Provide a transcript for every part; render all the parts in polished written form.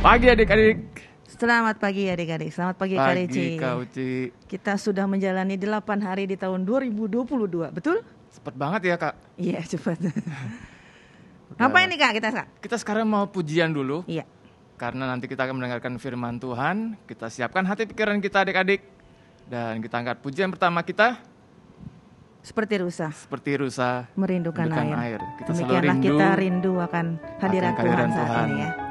Pagi adik-adik. Selamat pagi adik-adik, selamat pagi Kak Reci. Kak Uci. Kita sudah menjalani 8 hari di tahun 2022, betul? Cepet banget ya Kak. Iya cepat. Ngapain nih Kak Kak? Kita sekarang mau pujian dulu. Iya. Karena nanti kita akan mendengarkan firman Tuhan. Kita siapkan hati pikiran kita adik-adik. Dan kita angkat pujian pertama kita. Seperti rusa merindukan air. Kita Demikianlah kita rindu akan hadirat Tuhan saat ini ya.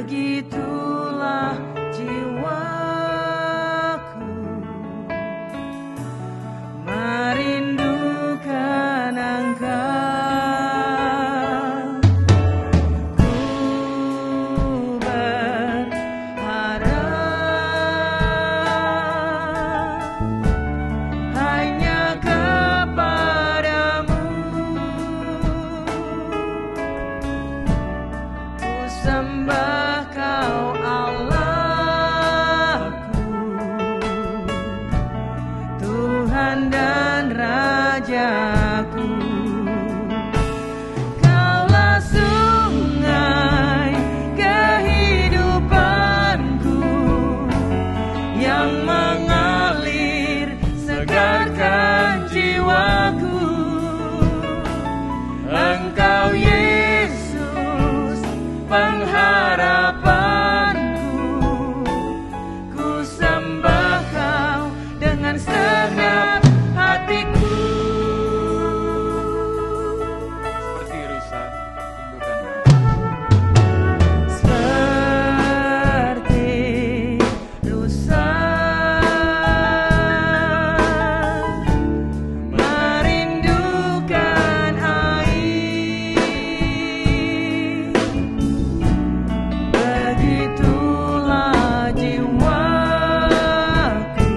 Begitulah jiwaku merindukan Engkau. Ku berharap hanya kepadamu. Ku sembah Kau Allahku, Tuhan dan Rajaku. Kaulah sungai kehidupanku yang mengalir segarkan jiwaku. Engkau Yesus pengharapanku, ku sembah Kau dengan segenap hatiku. Seperti rusa rindukan. Seperti rusa merindukan air, begitulah jiwaku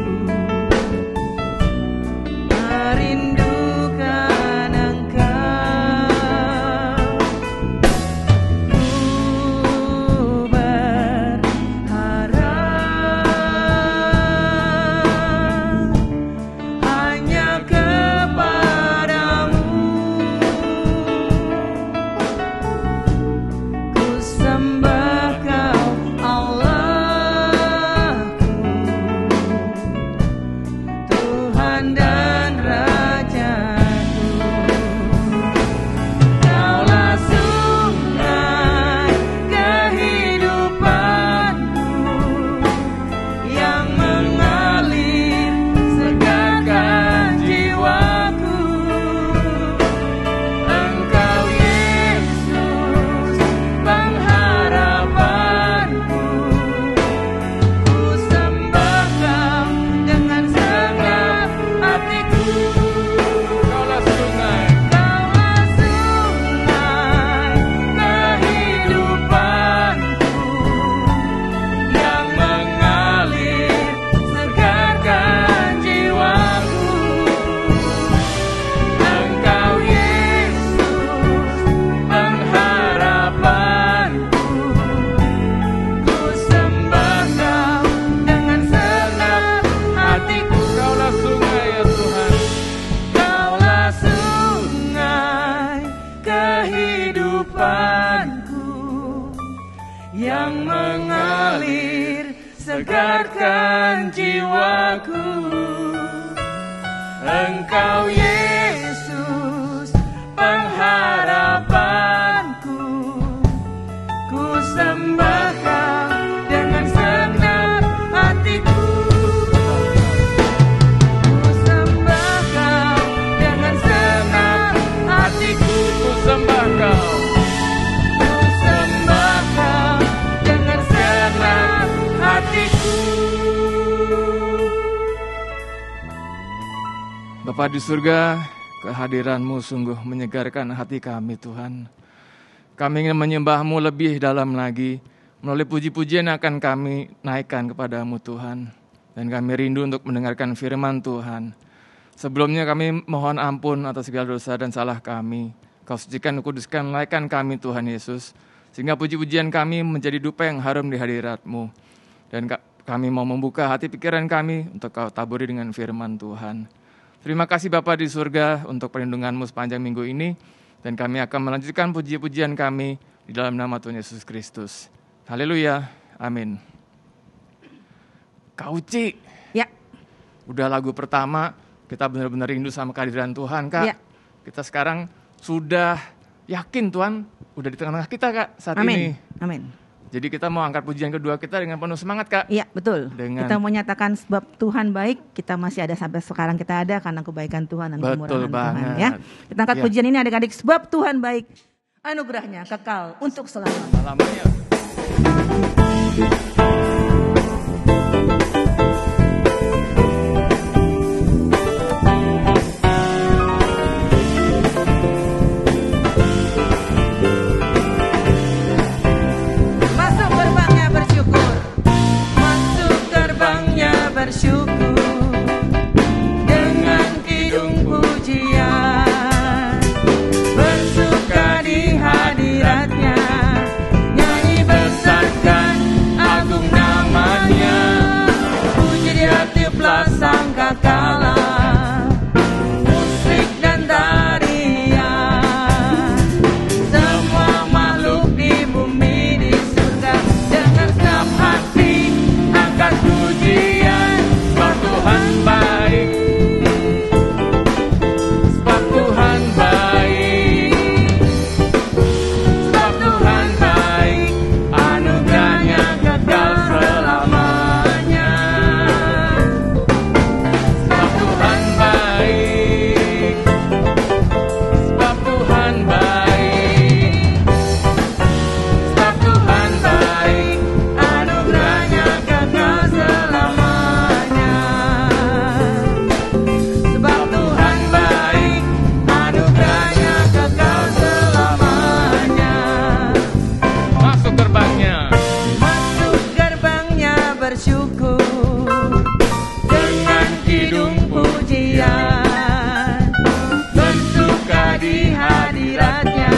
merindukan Engkau. Ku berharap hanya kepadamu. Ku sembah Kau Allahku, Tuhan dan Rajaku. Kaulah sungai kehidupanku yang mengalir segarkan jiwaku. Engkau Yesus pengharapanku, ku sembah Kau dengan segenap hatiku. Kaulah sungai. Kaulah sungai kehidupanku yang mengalir segarkan jiwaku. Engkau Yesus pengharapanku, ku sembah Kau dengan segenap hatiku. Kaulah sungai ya Tuhan. Kaulah sungai kehidupanku yang mengalir segarkan jiwaku. Engkau Yesus pengharapanku, ku sembah Kau dengan segenap hatiku. Ku sembah Kau dengan segenap hatiku. Ku sembah Kau. Ku sembah Kau dengan segenap hatiku. Bapa di surga, kehadiran-Mu sungguh menyegarkan hati kami Tuhan. Kami ingin menyembah-Mu lebih dalam lagi. Melalui puji-pujian yang akan kami naikkan kepadamu Tuhan. Dan kami rindu untuk mendengarkan firman Tuhan. Sebelumnya kami mohon ampun atas segala dosa dan salah kami. Kau sucikan, kuduskan, laikkan kami Tuhan Yesus. Sehingga puji-pujian kami menjadi dupa yang harum di hadirat-Mu. Dan kami mau membuka hati pikiran kami untuk Kau taburi dengan firman Tuhan. Terima kasih Bapa di surga untuk perlindungan-Mu sepanjang minggu ini. Dan kami akan melanjutkan puji-pujian kami di dalam nama Tuhan Yesus Kristus. Haleluya, amin. Kak Uci, Ya, udah lagu pertama, kita benar-benar rindu sama kehadiran Tuhan, Kak. Ya. Kita sekarang sudah yakin Tuhan udah di tengah-tengah kita, Kak, saat amin. ini. Amin. Jadi kita mau angkat pujian kedua kita dengan penuh semangat, Kak. Iya, betul. Dengan- Kita mau nyatakan sebab Tuhan baik, kita masih ada sampai sekarang kita ada karena kebaikan Tuhan dan Betul kemurahan Tuhan. banget. Ya. Kita angkat Ya. pujian ini adik-adik, sebab Tuhan baik, anugerahnya kekal untuk selamanya. Malamnya. Masuk gerbangnya bersyukur, masuk gerbangnya bersyukur, dengan kidung pujian, bersuka di hadiratnya, nyanyi besarkan agung namanya, puji dia tiuplah sangkakala, musik dan tarian, semua makhluk di bumi di surga, dengan senang hati angkat pujian, sebab Tuhan baik, sebab Tuhan baik, sebab Tuhan baik, anugerahnya kekal selamanya, sebab Tuhan baik, sebab Tuhan baik, sebab Tuhan baik, anugerahnya kekal selamanya, sebab Tuhan baik, anugerahnya kekal selamanya. Masuk gerbangnya, masuk gerbangnya bersyukur, dengan kidung pujian, bersuka di hadiratnya,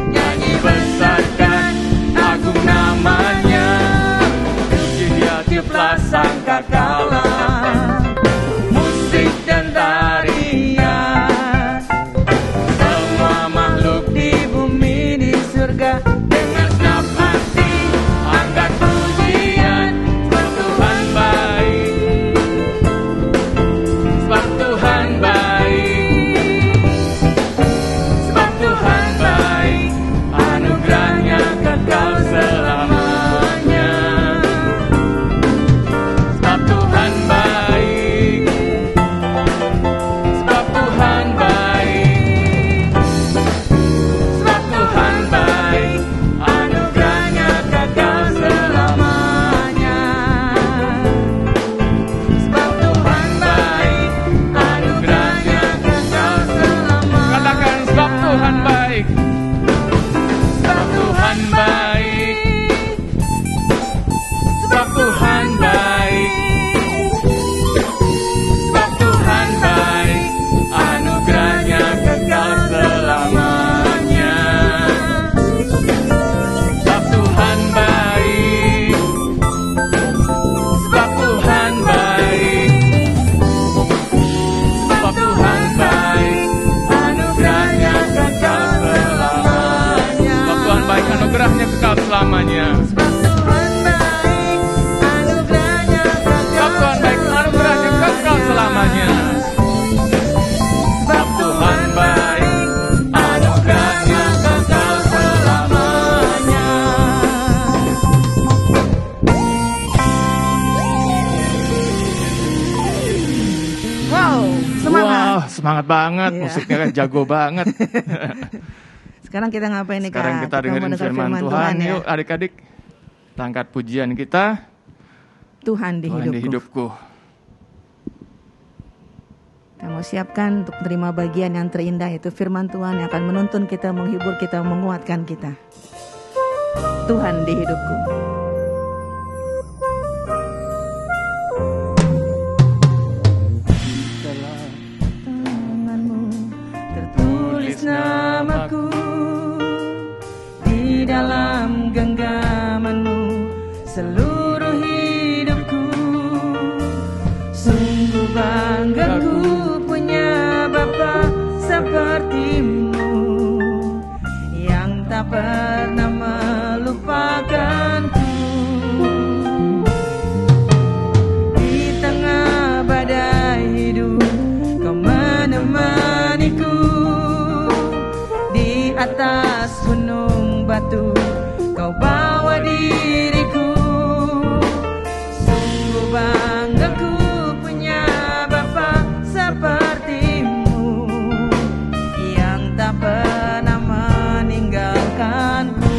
nyanyi besarkan agung namanya, puji dia tiuplah sangkakala, musik dan tarian, semua makhluk di bumi di surga, dengan senang hati angkat pujian, sebab Tuhan baik, sebab Tuhan baik, sebab Tuhan baik, anugerahnya kekal selamanya, sebab Tuhan baik, sebab Tuhan baik, sebab Tuhan baik, anugerahnya kekal selamanya, sebab Tuhan baik, anugerahnya kekal selamanya. Katakan sebab Tuhan baik, sebab Tuhan baik, sebab Tuhan baik, sebab Tuhan baik, anugerahnya kekal selamanya, sebab Tuhan baik, sebab Tuhan baik, sebab Tuhan baik, anugerahnya kekal selamanya, sebab Tuhan baik, anugerahnya kekal selamanya, sebab Tuhan baik, anugerahnya kekal, sebab Tuhan baik, anugerahnya kekal selamanya, sebab Tuhan baik, anugerahnya kekal selamanya. Wow, semangat. Wah, semangat banget, Iya. musiknya kan jago banget. Sekarang kita ngapain nih, Kak? Sekarang kita dengerin mau dengar firman Tuhan, ya. yuk adik-adik. Kita angkat pujian kita, Tuhan di Tuhan di hidupku. hidupku. Kita mau siapkan untuk menerima bagian yang terindah, yaitu firman Tuhan yang akan menuntun kita, menghibur kita, menguatkan kita. Tuhan di hidupku. Dalam tanganmu tertulis namaku, Di dalam genggamanmu seluruh hidupku. Sungguh bangga ku punya Bapa sepertimu, yang tak pernah melupakanku. Di tengah badai hidup kau menemaniku, di atas gunung batu kau bawa diriku. Sungguh bangga ku punya Bapa sepertimu, yang tak pernah meninggalkanku.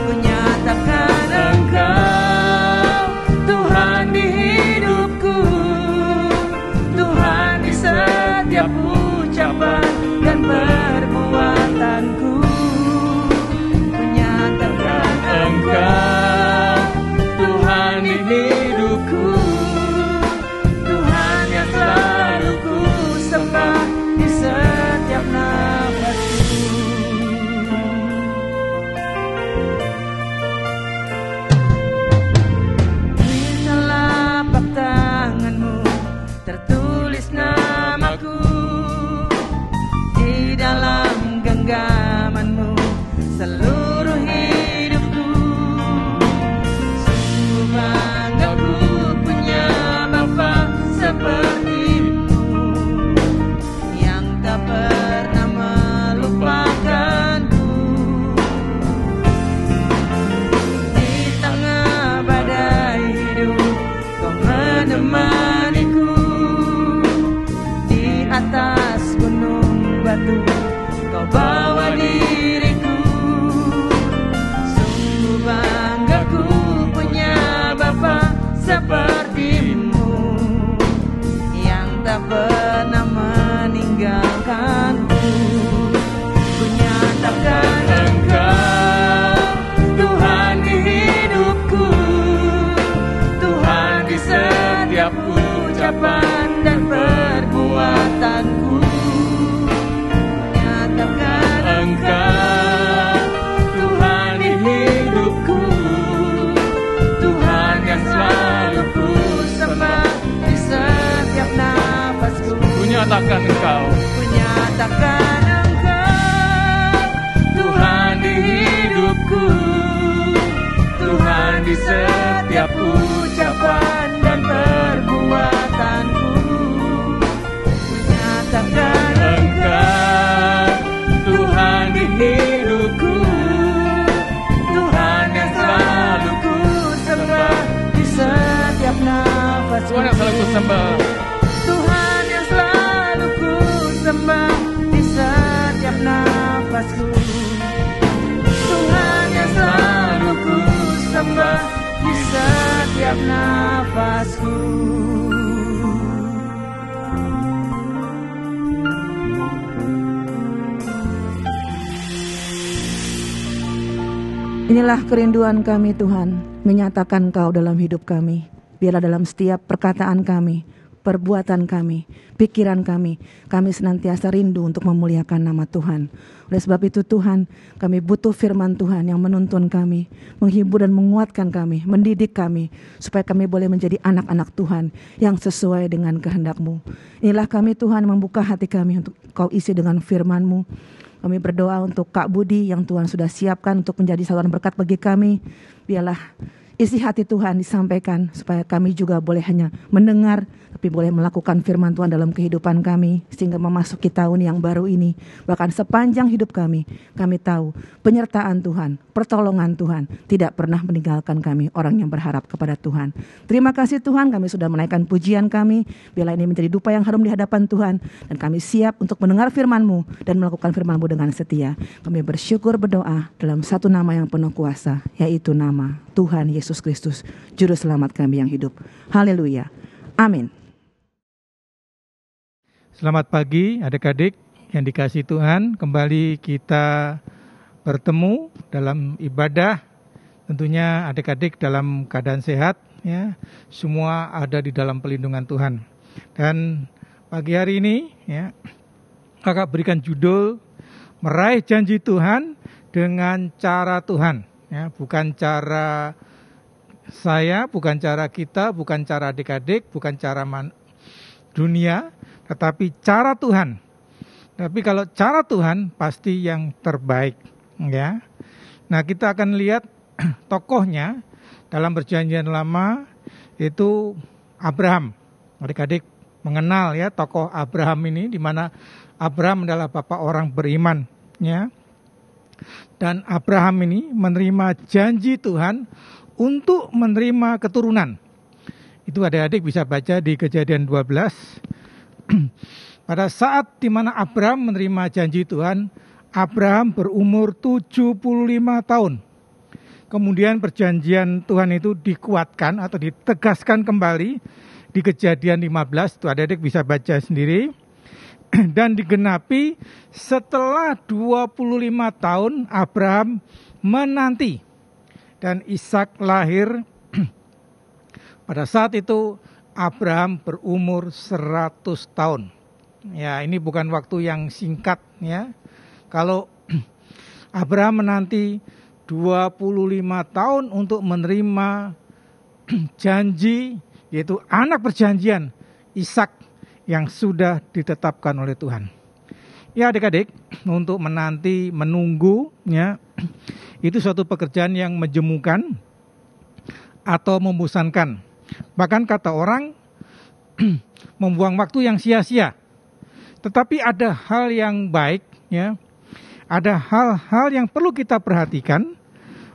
Ku nyatakan Engkau Tuhan di hidupku, Tuhan di setiap ucapan dan perbuatanku. Ku nyatakan Engkau Tuhan di hidupku, Tuhan yang selalu ku sembah di setiap nafasku. Di telapak tanganmu tertulis namaku, di dalam genggamanmu seluruh hidupku. Sungguh bangga ku punya Bapa sepertimu, yang tak pernah melupakanku. Di tengah badai hidup kau menemaniku, di atas gunung batu kau bawa diriku. Sungguh bangga ku punya Bapa sepertimu, yang tak pernah meninggalkanku. Ku nyatakan Engkau Tuhan di hidupku, Tuhan di setiap ucapan dan perbuatanku. Nyatakan Engkau Tuhan di hidupku, Tuhan yang selalu ku sembah di setiap nafasku. ku nyatakan Engkau Ku nyatakan Engkau Tuhan di hidupku, Tuhan di setiap ucapan dan perbuatanku. Ku nyatakan Engkau Tuhan di hidupku, Tuhan yang selalu ku sembah di setiap nafasku. Tuhan yang selalu ku sembah. Tuhan yang selalu ku sembah di setiap nafasku. Tuhan yang selalu ku sembah di setiap nafasku. Inilah kerinduan kami Tuhan, menyatakan Kau dalam hidup kami. Biarlah dalam setiap perkataan kami, perbuatan kami, pikiran kami senantiasa rindu untuk memuliakan nama Tuhan. Oleh sebab itu Tuhan, kami butuh firman Tuhan yang menuntun kami, menghibur dan menguatkan kami, mendidik kami, supaya kami boleh menjadi anak-anak Tuhan yang sesuai dengan kehendak-Mu. Inilah kami Tuhan, membuka hati kami untuk Kau isi dengan firman-Mu. Kami berdoa untuk Kak Budi yang Tuhan sudah siapkan untuk menjadi saluran berkat bagi kami. Biarlah isi hati Tuhan disampaikan supaya kami juga boleh hanya mendengar, tapi boleh melakukan firman Tuhan dalam kehidupan kami, sehingga memasuki tahun yang baru ini. Bahkan sepanjang hidup kami tahu penyertaan Tuhan, pertolongan Tuhan tidak pernah meninggalkan kami, orang yang berharap kepada Tuhan. Terima kasih Tuhan, kami sudah menaikkan pujian kami. Biarlah ini menjadi dupa yang harum di hadapan Tuhan, dan kami siap untuk mendengar firman-Mu dan melakukan firman-Mu dengan setia. Kami bersyukur berdoa dalam satu nama yang penuh kuasa, yaitu nama Tuhan Yesus Kristus, Juru Selamat kami yang hidup. Haleluya. Amin. Selamat pagi adik-adik yang dikasihi Tuhan. Kembali kita bertemu dalam ibadah, tentunya adik-adik dalam keadaan sehat, ya, semua ada di dalam pelindungan Tuhan. Dan pagi hari ini, ya, kakak berikan judul meraih janji Tuhan dengan cara Tuhan, ya, bukan cara saya, bukan cara kita, bukan cara adik-adik, bukan cara dunia, tetapi cara Tuhan. Tapi kalau cara Tuhan pasti yang terbaik, ya. Nah, kita akan lihat tokohnya dalam Perjanjian Lama itu Abraham. Adik-adik mengenal ya tokoh Abraham ini, di mana Abraham adalah bapak orang beriman, ya. Dan Abraham ini menerima janji Tuhan untuk menerima keturunan. Itu adik-adik bisa baca di Kejadian 12. Pada saat di mana Abraham menerima janji Tuhan, Abraham berumur 75 tahun. Kemudian perjanjian Tuhan itu dikuatkan atau ditegaskan kembali di Kejadian 15, itu adik-adik bisa baca sendiri. Dan digenapi setelah 25 tahun Abraham menanti. Dan Ishak lahir. Pada saat itu Abraham berumur 100 tahun. Ya, ini bukan waktu yang singkat, ya. Kalau Abraham menanti 25 tahun untuk menerima janji, yaitu anak perjanjian Ishak yang sudah ditetapkan oleh Tuhan. Ya adik-adik, untuk menanti, menunggu, ya, itu suatu pekerjaan yang menjemukan atau membosankan. Bahkan kata orang membuang waktu yang sia-sia. Tetapi ada hal yang baik, ya. Ada hal-hal yang perlu kita perhatikan,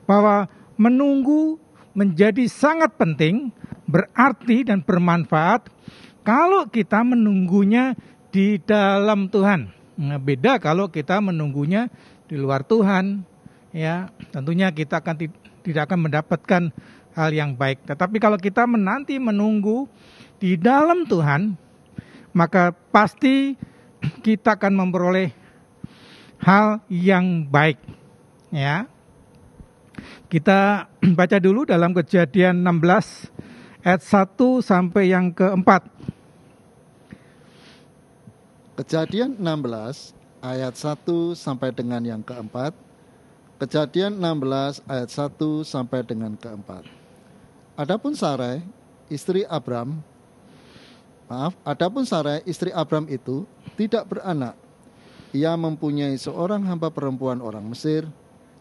bahwa menunggu menjadi sangat penting, berarti dan bermanfaat kalau kita menunggunya di dalam Tuhan. Nah, beda kalau kita menunggunya di luar Tuhan, ya. Tentunya kita tidak akan mendapatkan hal yang baik. Tetapi kalau kita menunggu di dalam Tuhan, maka pasti kita akan memperoleh hal yang baik, ya. Kita baca dulu dalam Kejadian 16 ayat 1 sampai yang keempat. Kejadian 16 ayat 1 sampai dengan yang keempat. Kejadian 16 ayat 1 sampai dengan keempat. Adapun Sarai, istri Abram itu tidak beranak. Ia mempunyai seorang hamba perempuan orang Mesir,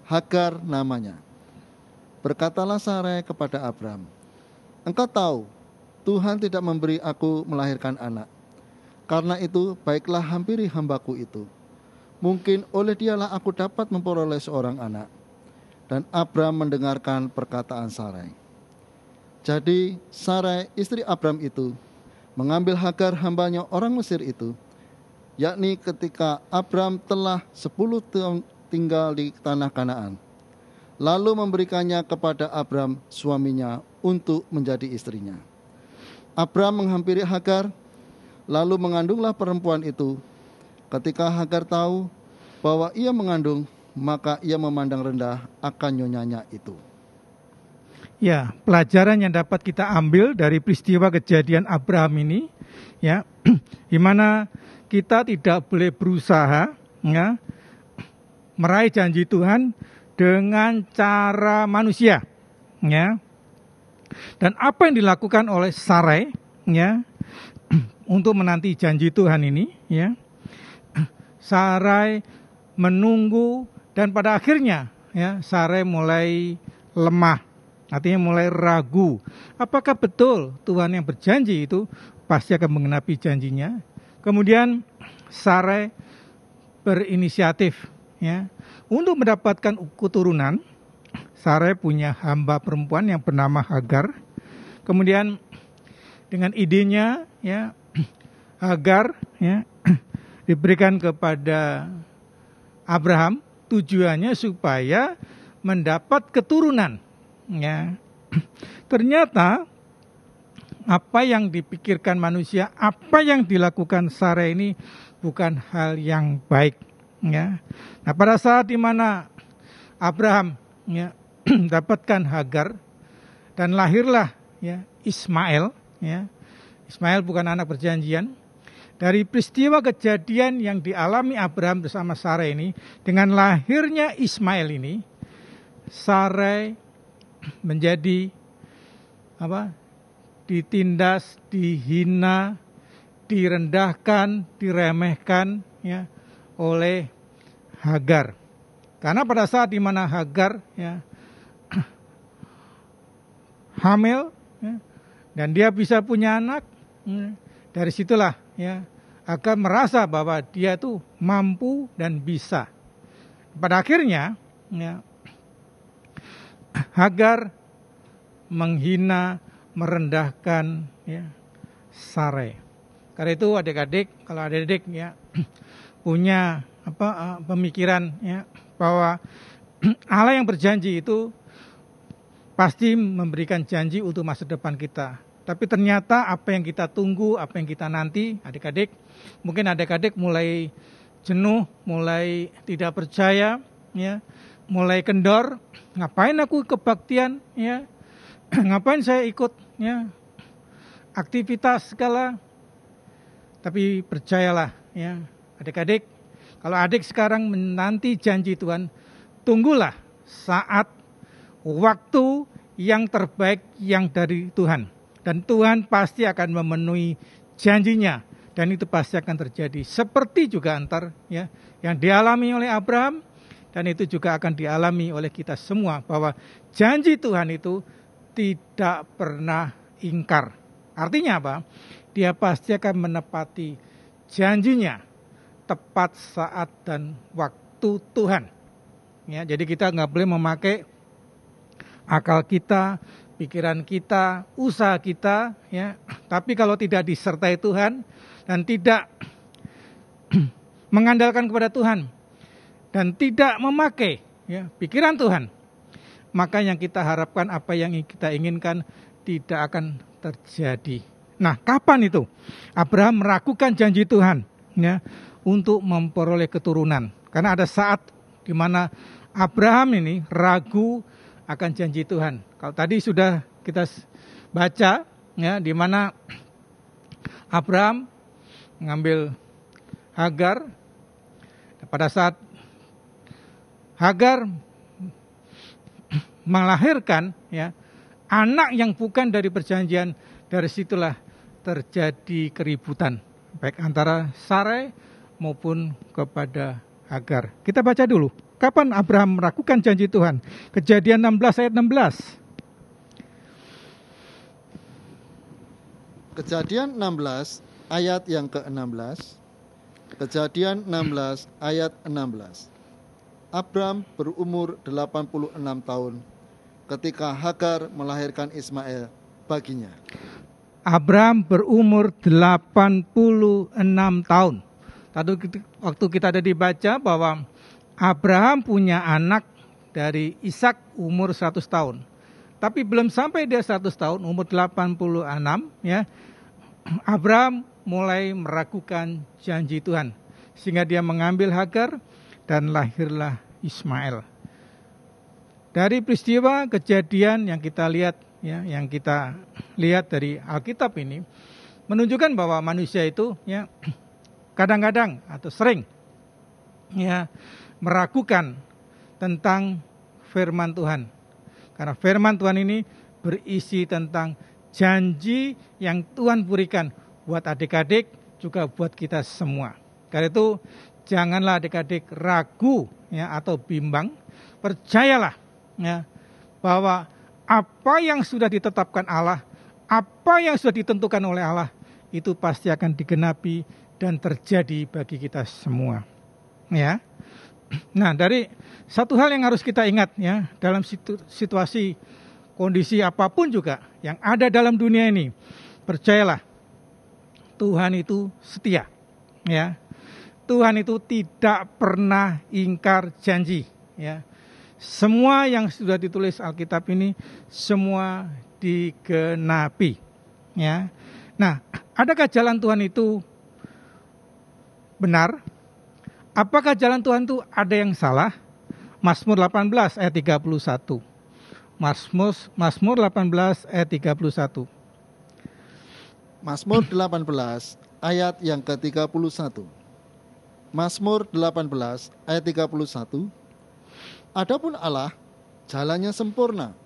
Hagar namanya. Berkatalah Sarai kepada Abram, "Engkau tahu, Tuhan tidak memberi aku melahirkan anak. Karena itu, baiklah hampiri hambaku itu. Mungkin oleh dialah aku dapat memperoleh seorang anak." Dan Abram mendengarkan perkataan Sarai. Jadi Sarai, istri Abram itu, mengambil Hagar hambanya orang Mesir itu, yakni ketika Abram telah 10 tahun tinggal di tanah Kanaan, lalu memberikannya kepada Abram suaminya untuk menjadi istrinya. Abram menghampiri Hagar, lalu mengandunglah perempuan itu. Ketika Hagar tahu bahwa ia mengandung, maka ia memandang rendah akan nyonyanya itu. Ya, pelajaran yang dapat kita ambil dari peristiwa kejadian Abraham ini, ya, di mana kita tidak boleh berusaha, ya, meraih janji Tuhan dengan cara manusia, ya. Dan apa yang dilakukan oleh Sarai, ya, untuk menanti janji Tuhan ini, ya, Sarai menunggu dan pada akhirnya, ya, Sarai mulai lemah. Artinya mulai ragu, apakah betul Tuhan yang berjanji itu pasti akan menggenapi janjinya. Kemudian Sarai berinisiatif, ya, untuk mendapatkan keturunan. Sarai punya hamba perempuan yang bernama Hagar. Kemudian dengan idenya, ya, Hagar, ya, diberikan kepada Abraham, tujuannya supaya mendapat keturunan. Ya, ternyata apa yang dipikirkan manusia, apa yang dilakukan Sarai ini bukan hal yang baik. Ya, nah pada saat di mana Abraham ya dapatkan Hagar dan lahirlah ya Ismail ya. Ismail bukan anak perjanjian. Dari peristiwa kejadian yang dialami Abraham bersama Sarai ini, dengan lahirnya Ismail ini, Sarai menjadi ditindas, dihina, direndahkan, diremehkan ya oleh Hagar. Karena pada saat di mana Hagar ya hamil ya, dan dia bisa punya anak, dari situlah ya akan merasa bahwa dia tuh mampu dan bisa. Pada akhirnya ya, Hagar menghina, merendahkan ya Sarai. Karena itu adik-adik, kalau adik-adik ya punya pemikiran ya bahwa Allah yang berjanji itu pasti memberikan janji untuk masa depan kita. Tapi ternyata apa yang kita tunggu, apa yang kita nanti, adik-adik, mungkin adik-adik mulai jenuh, mulai tidak percaya, ya, mulai kendor. Ngapain aku kebaktian, ya? Ngapain saya ikut, ya, aktivitas segala? Tapi percayalah, ya, adik-adik, kalau adik sekarang menanti janji Tuhan, tunggulah saat waktu yang terbaik yang dari Tuhan. Dan Tuhan pasti akan memenuhi janjinya. Dan itu pasti akan terjadi. Seperti juga ya, yang dialami oleh Abraham. Dan itu juga akan dialami oleh kita semua. Bahwa janji Tuhan itu tidak pernah ingkar. Artinya apa? Dia pasti akan menepati janjinya. Tepat saat dan waktu Tuhan. Ya, jadi kita nggak boleh memakai akal kita, pikiran kita, usaha kita, ya. Tapi kalau tidak disertai Tuhan dan tidak mengandalkan kepada Tuhan dan tidak memakai ya, pikiran Tuhan, maka yang kita harapkan, apa yang kita inginkan tidak akan terjadi. Nah, kapan itu Abraham meragukan janji Tuhan ya, untuk memperoleh keturunan? Karena ada saat di mana Abraham ini ragu akan janji Tuhan. Kalau tadi sudah kita baca ya, di mana Abraham mengambil Hagar. Pada saat Hagar melahirkan ya anak yang bukan dari perjanjian, dari situlah terjadi keributan baik antara Sarai maupun kepada Hagar. Kita baca dulu. Kapan Abraham meragukan janji Tuhan? Kejadian 16 ayat 16. Kejadian 16 ayat yang ke-16. Kejadian 16 ayat 16. Abraham berumur 86 tahun ketika Hagar melahirkan Ismail baginya. Abraham berumur 86 tahun. Tadi waktu kita ada dibaca bahwa Abraham punya anak dari Ishak umur 100 tahun. Tapi belum sampai dia 100 tahun, umur 86 ya. Abraham mulai meragukan janji Tuhan. Sehingga dia mengambil Hagar dan lahirlah Ismail. Dari peristiwa kejadian yang kita lihat ya, yang kita lihat dari Alkitab ini menunjukkan bahwa manusia itu ya kadang-kadang atau sering ya meragukan tentang firman Tuhan. Karena firman Tuhan ini berisi tentang janji yang Tuhan berikan buat adik-adik, juga buat kita semua. Karena itu janganlah adik-adik ragu ya atau bimbang. Percayalah ya bahwa apa yang sudah ditetapkan Allah, apa yang sudah ditentukan oleh Allah, itu pasti akan digenapi dan terjadi bagi kita semua. Ya. Nah, dari satu hal yang harus kita ingat ya, dalam situasi kondisi apapun juga yang ada dalam dunia ini, percayalah Tuhan itu setia. Ya. Tuhan itu tidak pernah ingkar janji, ya. Semua yang sudah ditulis Alkitab ini semua digenapi, ya. Nah, adakah jalan Tuhan itu benar? Apakah jalan Tuhan itu ada yang salah? Mazmur 18 ayat 31. Mazmur 18 ayat 31. Mazmur 18 ayat yang ke-31. Mazmur 18 ayat 31. Adapun Allah, jalannya sempurna.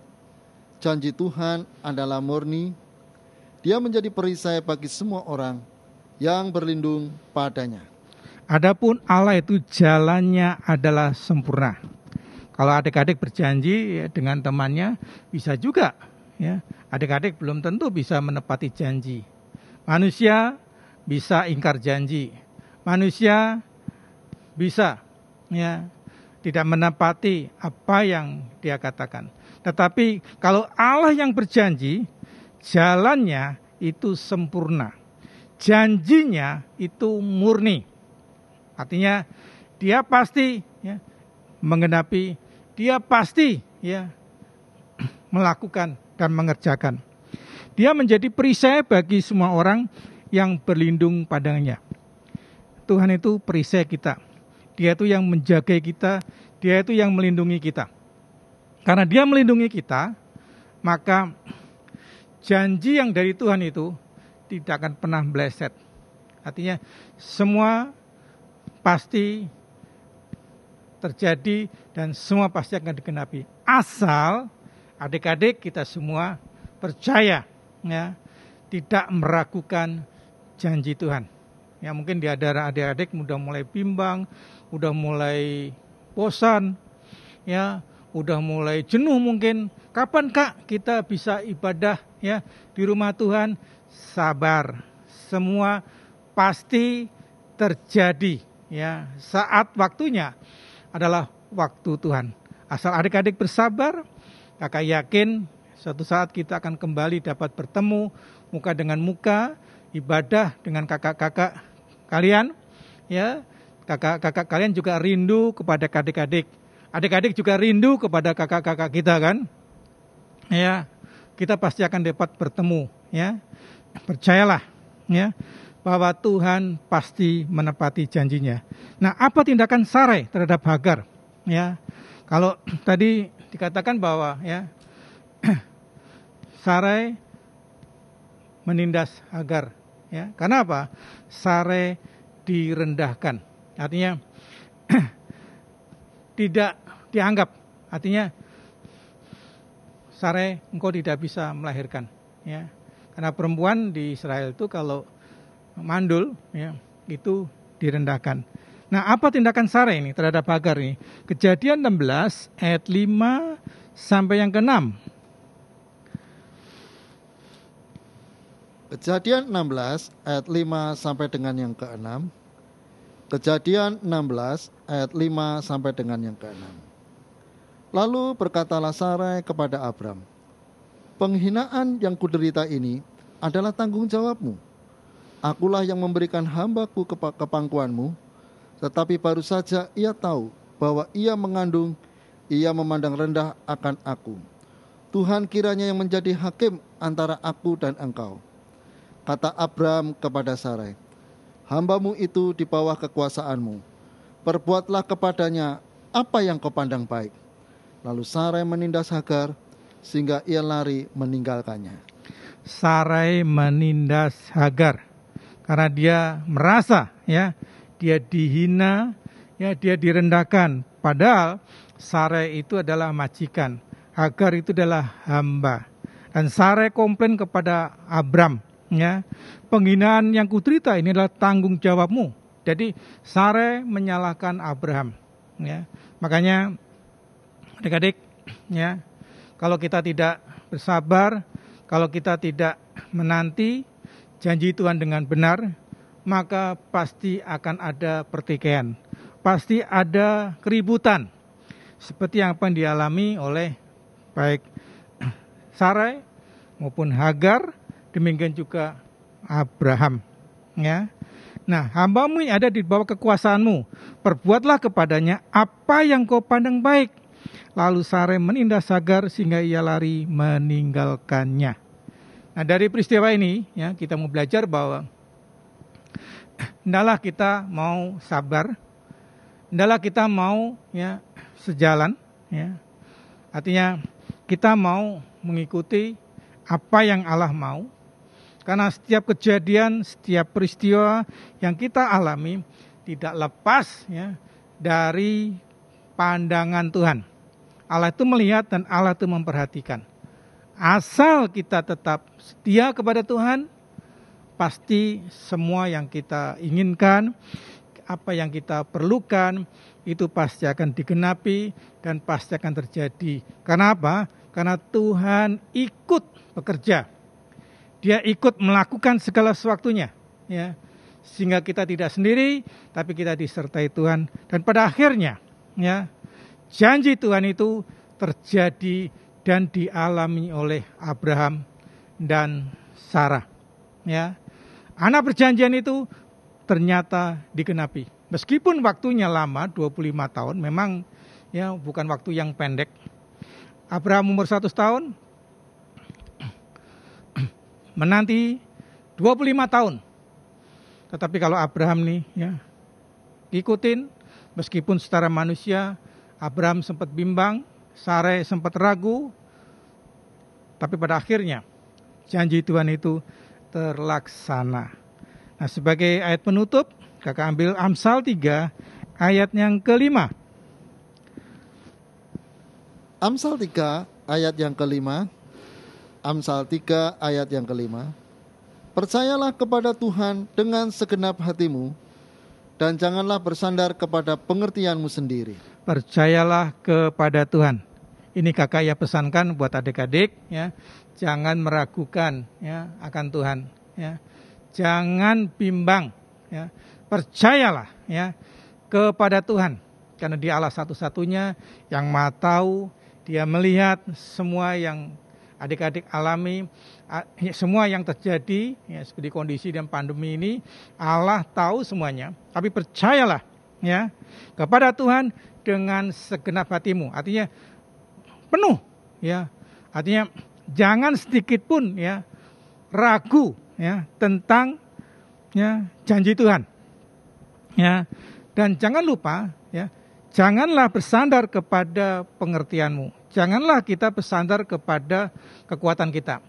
Janji Tuhan adalah murni. Dia menjadi perisai bagi semua orang yang berlindung padanya. Adapun Allah itu jalannya adalah sempurna. Kalau adik-adik berjanji ya, dengan temannya, bisa juga. Ya, adik-adik belum tentu bisa menepati janji. Manusia bisa ingkar janji. Manusia bisa ya tidak menepati apa yang dia katakan. Tetapi kalau Allah yang berjanji, jalannya itu sempurna. Janjinya itu murni. Artinya dia pasti ya, menggenapi, dia pasti ya melakukan dan mengerjakan. Dia menjadi perisai bagi semua orang yang berlindung padanya. Tuhan itu perisai kita. Dia itu yang menjaga kita, dia itu yang melindungi kita. Karena dia melindungi kita, maka janji yang dari Tuhan itu tidak akan pernah meleset. Artinya semua pasti terjadi dan semua pasti akan digenapi. Asal adik-adik kita semua percaya, ya, tidak meragukan janji Tuhan. Ya mungkin di antara adik-adik udah mulai bimbang, udah mulai bosan, ya, udah mulai jenuh mungkin. Kapan Kak kita bisa ibadah ya di rumah Tuhan? Sabar, semua pasti terjadi. Ya, saat waktunya adalah waktu Tuhan. Asal adik-adik bersabar, kakak yakin suatu saat kita akan kembali dapat bertemu muka dengan muka, ibadah dengan kakak-kakak kalian. Ya, kakak-kakak kalian juga rindu kepada adik-adik. Adik-adik juga rindu kepada kakak-kakak kita kan? Ya, kita pasti akan dapat bertemu. Ya, percayalah. Ya. Bahwa Tuhan pasti menepati janjinya. Nah, apa tindakan Sarai terhadap Hagar? Ya, kalau tadi dikatakan bahwa ya Sarai menindas Hagar. Ya, karena apa? Sarai direndahkan. Artinya tidak dianggap. Artinya Sarai, engkau tidak bisa melahirkan. Ya, karena perempuan di Israel itu kalau mandul ya itu direndahkan. Nah, apa tindakan Sarai ini terhadap Hagar ini? Kejadian 16 ayat 5 sampai yang ke-6. Kejadian 16 ayat 5 sampai dengan yang ke-6. Kejadian 16 ayat 5 sampai dengan yang ke-6. Lalu berkatalah Sarai kepada Abram, "Penghinaan yang kuderita ini adalah tanggung jawabmu. Akulah yang memberikan hambaku ke pangkuanmu, tetapi baru saja ia tahu bahwa ia mengandung, ia memandang rendah akan aku. Tuhan kiranya yang menjadi hakim antara aku dan engkau." Kata Abram kepada Sarai, "Hambamu itu di bawah kekuasaanmu. Perbuatlah kepadanya apa yang kau pandang baik." Lalu Sarai menindas Hagar sehingga ia lari meninggalkannya. Sarai menindas Hagar karena dia merasa ya dia dihina, ya dia direndahkan. Padahal Sarai itu adalah majikan, Hagar itu adalah hamba. Dan Sarai komplain kepada Abram, ya, "Penghinaan yang kuderita ini adalah tanggung jawabmu." Jadi Sarai menyalahkan Abraham, ya. Makanya adik-adik, ya, kalau kita tidak bersabar, kalau kita tidak menanti janji Tuhan dengan benar, maka pasti akan ada pertikaian, pasti ada keributan, seperti yang akan dialami oleh baik Sarai maupun Hagar, demikian juga Abraham. Ya, nah, hambamu yang ada di bawah kekuasaanmu, perbuatlah kepadanya apa yang kau pandang baik. Lalu Sarai menindas Hagar sehingga ia lari meninggalkannya. Nah, dari peristiwa ini ya kita mau belajar bahwa hendaklah kita mau sabar, hendaklah kita mau ya sejalan, ya. Artinya kita mau mengikuti apa yang Allah mau, karena setiap kejadian, setiap peristiwa yang kita alami tidak lepas, ya, dari pandangan Tuhan. Allah itu melihat dan Allah itu memperhatikan. Asal kita tetap setia kepada Tuhan, pasti semua yang kita inginkan, apa yang kita perlukan, itu pasti akan digenapi dan pasti akan terjadi. Karena apa? Karena Tuhan ikut bekerja. Dia ikut melakukan segala sesuatunya, ya. Sehingga kita tidak sendiri, tapi kita disertai Tuhan. Dan pada akhirnya, ya, janji Tuhan itu terjadi dan dialami oleh Abraham dan Sarah, ya. Anak perjanjian itu ternyata digenapi. Meskipun waktunya lama, 25 tahun, memang, ya, bukan waktu yang pendek. Abraham umur 100 tahun, menanti 25 tahun. Tetapi kalau Abraham nih, ya, ikutin, meskipun secara manusia Abraham sempat bimbang, Sarai sempat ragu, tapi pada akhirnya janji Tuhan itu terlaksana. Nah, sebagai ayat penutup, kakak ambil Amsal 3 ayat yang kelima. Amsal 3 ayat yang kelima. Amsal 3 ayat yang kelima. Percayalah kepada Tuhan dengan segenap hatimu, dan janganlah bersandar kepada pengertianmu sendiri. Percayalah kepada Tuhan. Ini kakak ya pesankan buat adik-adik, ya. Jangan meragukan, ya, akan Tuhan, ya. Jangan bimbang, ya. Percayalah, ya, kepada Tuhan, karena Dia Allah satu-satunya yang Maha tahu. Dia melihat semua yang adik-adik alami, semua yang terjadi, ya, seperti kondisi dan pandemi ini, Allah tahu semuanya. Tapi percayalah, ya, kepada Tuhan dengan segenap hatimu. Artinya penuh, ya. Artinya jangan sedikit pun, ya, ragu, ya, tentang, ya, janji Tuhan, ya. Dan jangan lupa, ya, janganlah bersandar kepada pengertianmu. Janganlah kita bersandar kepada kekuatan kita.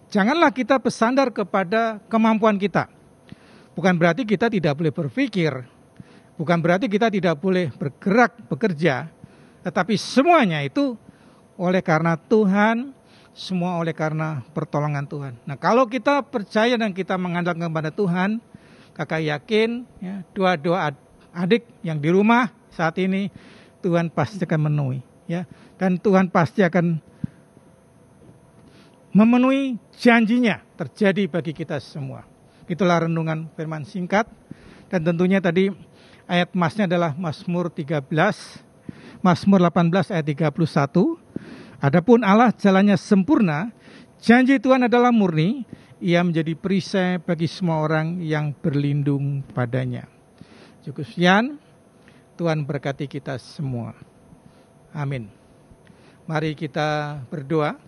Janganlah kita bersandar kepada kemampuan kita. Bukan berarti kita tidak boleh berpikir. Bukan berarti kita tidak boleh bergerak, bekerja. Tetapi semuanya itu oleh karena Tuhan, semua oleh karena pertolongan Tuhan. Nah, kalau kita percaya dan kita mengandalkan kepada Tuhan, kakak yakin, ya, doa-doa adik yang di rumah saat ini, Tuhan pasti akan memenuhi, ya. Dan Tuhan pasti akan memenuhi janjinya terjadi bagi kita semua. Itulah renungan firman singkat. Dan tentunya tadi ayat emasnya adalah Mazmur 13, Mazmur 18 ayat 31. Adapun Allah jalannya sempurna, janji Tuhan adalah murni, Ia menjadi perisai bagi semua orang yang berlindung padanya. Cukup sekian, Tuhan berkati kita semua. Amin. Mari kita berdoa.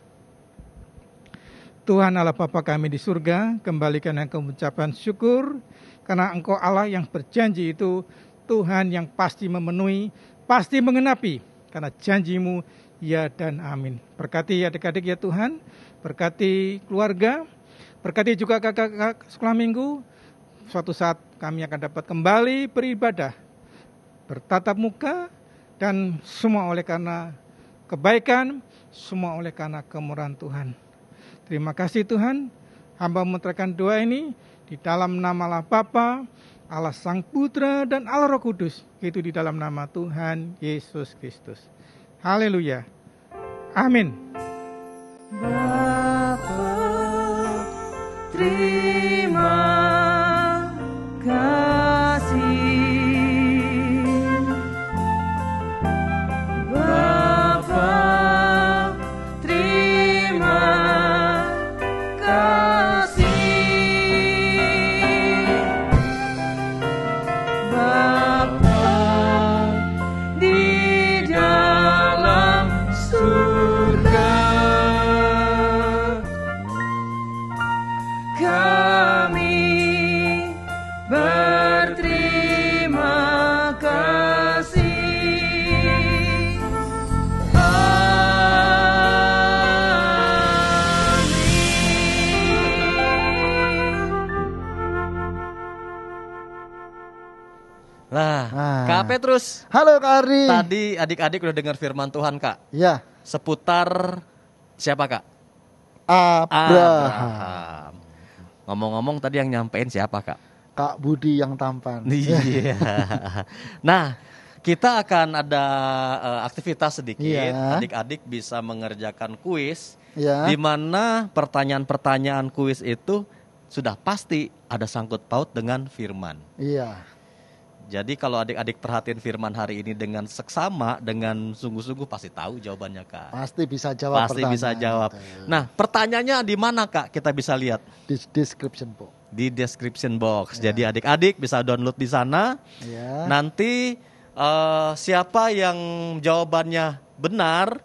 Tuhan Allah Bapa kami di surga, kembalikan engkau ucapan syukur, karena Engkau Allah yang berjanji itu, Tuhan yang pasti memenuhi, pasti mengenapi, karena janjimu ya dan amin. Berkati adik-adik ya Tuhan, berkati keluarga, berkati juga kakak-kakak sekolah minggu. Suatu saat kami akan dapat kembali beribadah, bertatap muka, dan semua oleh karena kebaikan, semua oleh karena kemurahan Tuhan. Terima kasih Tuhan, hamba memutrakan doa ini di dalam nama Allah Bapa, Allah Sang Putra, dan Allah Roh Kudus, itu di dalam nama Tuhan Yesus Kristus. Haleluya. Amin. Bapa, terima kasih. Bapa, terima kasih. Bapa di dalam surga, kami Kak Petrus. Halo Kak Ardi. Tadi adik-adik udah dengar firman Tuhan, Kak. Ya. Seputar siapa, Kak? Abraham. Ngomong-ngomong tadi yang nyampein siapa, Kak? Kak Budi yang tampan. Iya. Nah, kita akan ada aktivitas sedikit. Iya. Adik-adik bisa mengerjakan kuis. Ya. Di mana pertanyaan-pertanyaan kuis itu sudah pasti ada sangkut paut dengan firman. Iya. Jadi kalau adik-adik perhatiin firman hari ini dengan seksama, dengan sungguh-sungguh pasti tahu jawabannya, Kak. Pasti bisa jawab. Pasti bisa jawab. Itu. Nah, pertanyaannya di mana, Kak? Kita bisa lihat Di description box. di description box. Ya. Jadi adik-adik bisa download di sana. Ya. Nanti siapa yang jawabannya benar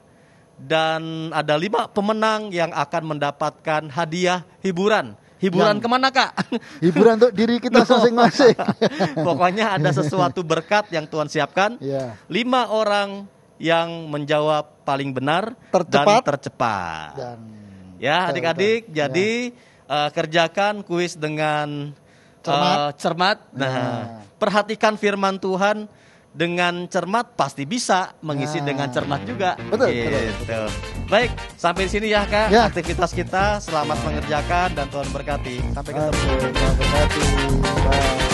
dan ada 5 pemenang yang akan mendapatkan hadiah hiburan. Hiburan kemana, Kak? Hiburan untuk diri kita masing-masing. Pokoknya ada sesuatu berkat yang Tuhan siapkan. Ya. 5 orang yang menjawab paling benar Tercepat. dan tercepat. Dan Ya, adik-adik, betul. jadi kerjakan kuis dengan cermat. Nah, perhatikan firman Tuhan dengan cermat, pasti bisa mengisi Nah. dengan cermat juga. Betul, Gitu. betul. Baik, sampai di sini ya, Kak. Ya. Aktivitas kita. Selamat mengerjakan dan Tuhan berkati. Sampai ketemu. Amin. Terima kasih. Bye.